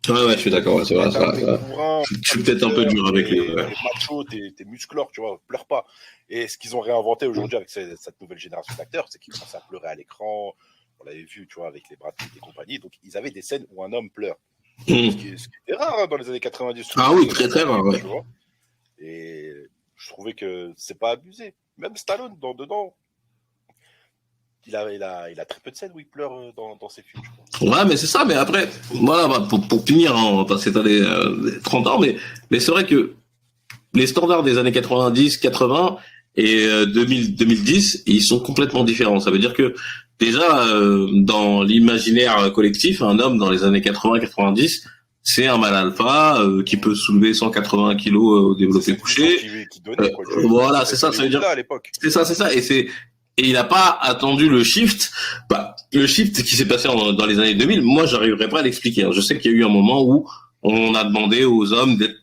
Ouais, je suis d'accord, c'est vrai. Je suis peut-être un peu dur avec les machos, t'es musclore, tu vois, pleure pas. Et ce qu'ils ont réinventé aujourd'hui avec cette nouvelle génération d'acteurs, c'est qu'ils commencent à pleurer à l'écran. On l'avait vu, tu vois, avec les Brad Pitt et compagnie. Donc, ils avaient des scènes où un homme pleure. Ce qui était rare hein, dans les années 90. Ah oui, très très rare. Ouais. Tu vois. Et je trouvais que c'est pas abusé. Même Stallone, dedans, il a très peu de scènes où il pleure dans ses films, je pense. Ouais, mais c'est ça. Mais après, voilà, pour finir, on va passer 30 ans, mais c'est vrai que les standards des années 90, 80 et 2010, ils sont complètement différents. Ça veut dire que déjà, dans l'imaginaire collectif, un homme dans les années 80-90, c'est un mâle alpha qui peut soulever 180 kilos au développé couché. Voilà, c'est ça. Ça veut dire. C'est ça. Et il n'a pas attendu le shift. Le shift qui s'est passé dans les années 2000, moi, j'arriverai pas à l'expliquer. Je sais qu'il y a eu un moment où on a demandé aux hommes d'être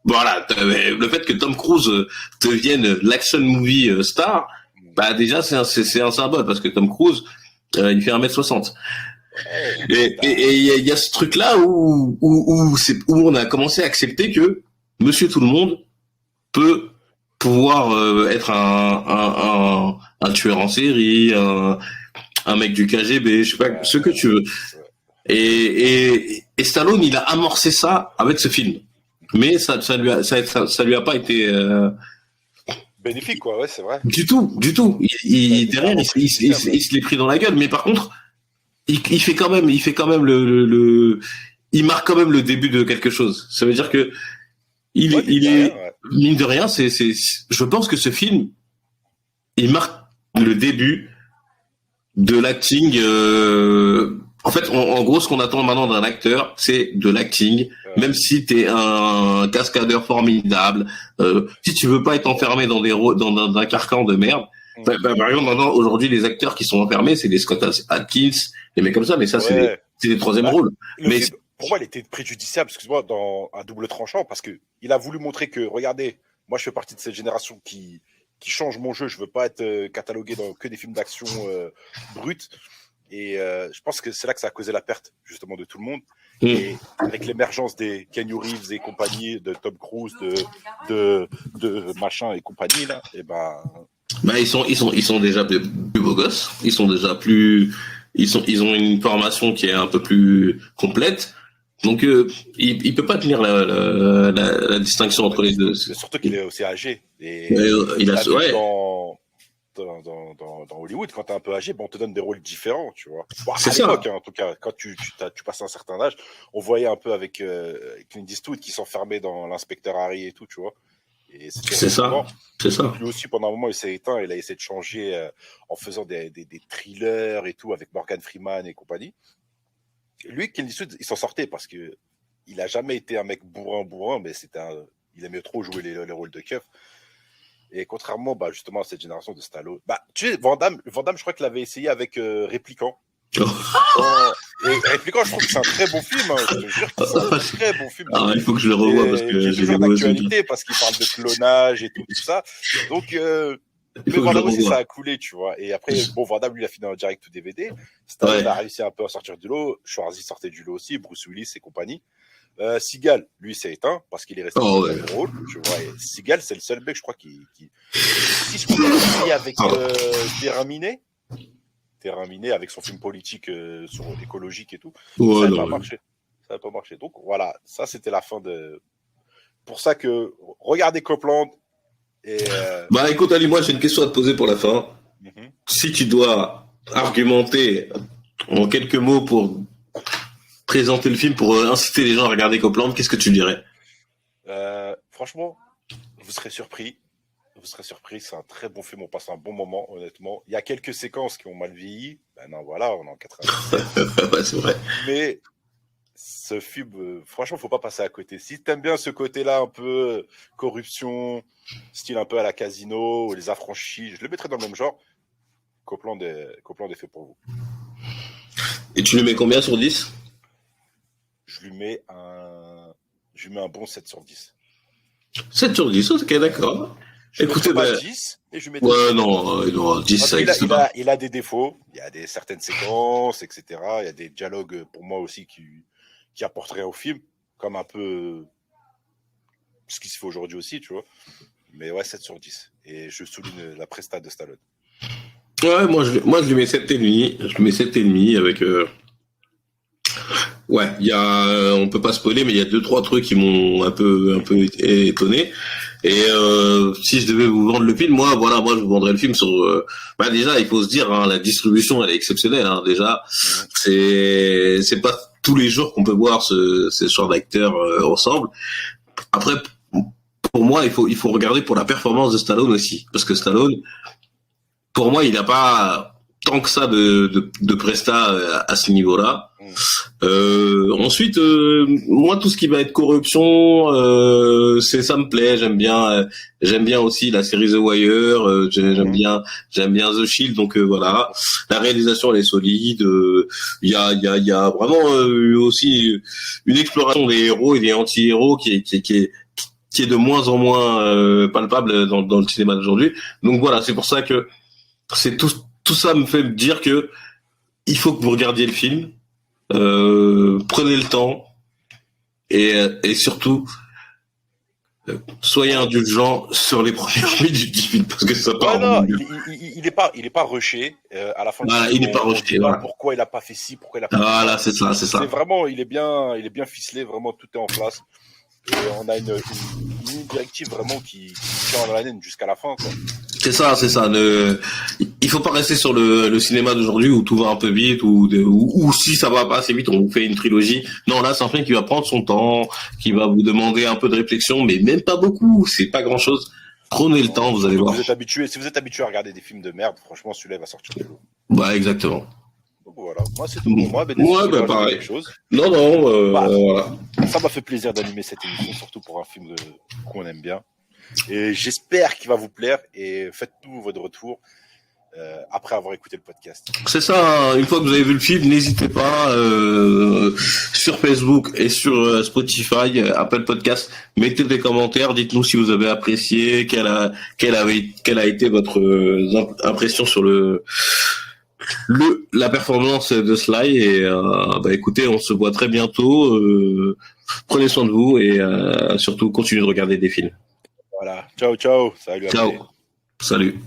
voilà, le fait que Tom Cruise devienne l'action movie star, déjà c'est un symbole parce que Tom Cruise il fait 1m60. Et il y a ce truc là où on a commencé à accepter que Monsieur Tout le Monde peut pouvoir être un tueur en série, un mec du KGB, je sais pas, ce que tu veux. Et Stallone, il a amorcé ça avec ce film. Mais ça lui a pas été bénéfique quoi, ouais, c'est vrai. Du tout. Derrière, il se l'est pris dans la gueule. Mais par contre, il fait quand même il marque quand même le début de quelque chose. Ça veut dire que il est mine de rien, je pense que ce film, il marque le début de l'acting. En fait, en gros, ce qu'on attend maintenant d'un acteur, c'est de l'acting. Même si t'es un cascadeur formidable, si tu veux pas être enfermé dans un carcan de merde. Par exemple, maintenant, aujourd'hui, les acteurs qui sont enfermés, c'est des Scott Adkins, des mecs comme ça. Mais ça, c'est des troisième rôles. Mais film, pour moi, il était préjudiciable, excuse-moi, dans un double tranchant, parce que il a voulu montrer que, regardez, moi, je fais partie de cette génération qui change mon jeu. Je veux pas être catalogué dans que des films d'action bruts. Et je pense que c'est là que ça a causé la perte, justement, de tout le monde. Et avec l'émergence des Keanu Reeves et compagnie, de Tom Cruise, de machin et compagnie, là, et ils sont déjà plus beaux gosses. Ils sont déjà ils ont une formation qui est un peu plus complète. Donc, il peut pas tenir la distinction entre les deux. Surtout qu'il est aussi âgé. Et il a dans Hollywood, quand t'es un peu âgé, on te donne des rôles différents, tu vois. Bon, C'est à ça. l'époque, hein, en tout cas, quand tu passes un certain âge, on voyait un peu avec Clint Eastwood qui s'enfermait dans l'inspecteur Harry et tout, tu vois. Et c'était C'est ça. redondant. C'est ça. Donc, lui aussi, pendant un moment, il s'est éteint. Il a essayé de changer en faisant des thrillers et tout avec Morgan Freeman et compagnie. Et lui, Clint Eastwood, il s'en sortait parce que il a jamais été un mec bourrin, mais il aimait trop jouer les rôles de keuf. Et contrairement, justement, à cette génération de Stallone, tu sais, Van Damme, je crois qu'il avait essayé avec Répliquant. Oh. Et Répliquant, je trouve que c'est un très bon film. Hein, je te jure que c'est un très bon film. Ah, il faut que je le revoie parce que j'ai j'ai toujours des mauvais d'actualité parce qu'il parle de clonage et tout ça. Donc, mais Van Damme aussi, ça a coulé, tu vois. Et après, Van Damme, lui, il a fini en direct ou DVD. Stallone a réussi un peu à sortir du lot. Schwarzy sortait du lot aussi, Bruce Willis et compagnie. Seagal, lui, s'est éteint parce qu'il est resté dans le rôle. Tu vois, et Seagal, c'est le seul mec, je crois, qui... Si je crois qu'il est avec Terrain miné avec son film politique sur écologique et tout. Ça n'a pas marché. Ça n'a pas marché. Donc voilà, ça c'était la fin de. Pour ça que regardez Copland. Et écoute Ali, moi j'ai une question à te poser pour la fin. Si tu dois argumenter en quelques mots pour présenter le film, pour inciter les gens à regarder Copland, qu'est-ce que tu dirais? Franchement, vous serez surpris. C'est un très bon film, on passe un bon moment, honnêtement. Il y a quelques séquences qui ont mal vieilli. Non, voilà, on est en 97. Ouais, c'est vrai. Mais ce film, franchement, faut pas passer à côté. Si t'aimes bien ce côté-là, un peu corruption, style un peu à la Casino, les affranchis, je le mettrais dans le même genre. Copland est fait pour vous. Et tu lui mets combien sur 10? Je lui mets un bon 7 sur 10. 7 sur 10, ok, d'accord. Écoutez, 10 et je mets 10, ça existe pas. Il a des défauts, il y a certaines séquences, etc. Il y a des dialogues pour moi aussi qui apporteraient au film, comme un peu ce qui se fait aujourd'hui aussi, tu vois. Mais ouais, 7 sur 10. Et je souligne la presta de Stallone. Ouais, moi je lui mets 7,5. Je lui mets 7,5 avec... Ouais, on peut pas spoiler, mais il y a 2-3 trucs qui m'ont un peu étonné. Et si je devais vous vendre le film, moi je vous vendrais le film sur. Déjà, il faut se dire, la distribution elle est exceptionnelle. Déjà, c'est pas tous les jours qu'on peut voir ces genres d'acteurs ensemble. Après, pour moi, il faut regarder pour la performance de Stallone aussi, parce que Stallone, pour moi, il n'a pas tant que ça de presta à ce niveau-là. Ensuite, moi tout ce qui va être corruption, ça me plaît. J'aime bien aussi la série The Wire. J'aime bien The Shield. Donc voilà, la réalisation elle est solide. Il y a vraiment aussi une exploration des héros et des anti-héros qui est de moins en moins palpable dans le cinéma d'aujourd'hui. Donc voilà, c'est pour ça que c'est tout ça me fait dire que il faut que vous regardiez le film. Prenez le temps et surtout soyez indulgents sur les premières minutes du film parce que ça part. Il est pas rushé à la fin. Il n'est pas rushé. Pourquoi il a pas fait ci, pourquoi il a pas. Voilà, c'est ça. C'est vraiment, il est bien ficelé, vraiment tout est en place. Et on a une directive vraiment qui tient dans la laine jusqu'à la fin, quoi. C'est ça. Il faut pas rester sur le cinéma d'aujourd'hui où tout va un peu vite ou si ça va pas assez vite, on vous fait une trilogie. Non, là, c'est un film qui va prendre son temps, qui va vous demander un peu de réflexion, mais même pas beaucoup. C'est pas grand chose. Prenez le temps, vous allez voir. Si vous êtes habitué à regarder des films de merde, franchement, celui-là va sortir du lot. Exactement. Donc voilà, moi c'est tout pour moi. Pareil. Non, voilà. Ça m'a fait plaisir d'animer cette émission, surtout pour un film qu'on aime bien. Et j'espère qu'il va vous plaire et faites-nous votre retour après avoir écouté le podcast. C'est ça, une fois que vous avez vu le film, n'hésitez pas sur Facebook et sur Spotify, Apple Podcast, mettez des commentaires, dites-nous si vous avez apprécié, quelle a été votre impression sur la performance de Sly et écoutez, on se voit très bientôt. Prenez soin de vous et surtout continuez de regarder des films. Voilà, ciao, salut. Ciao, salut.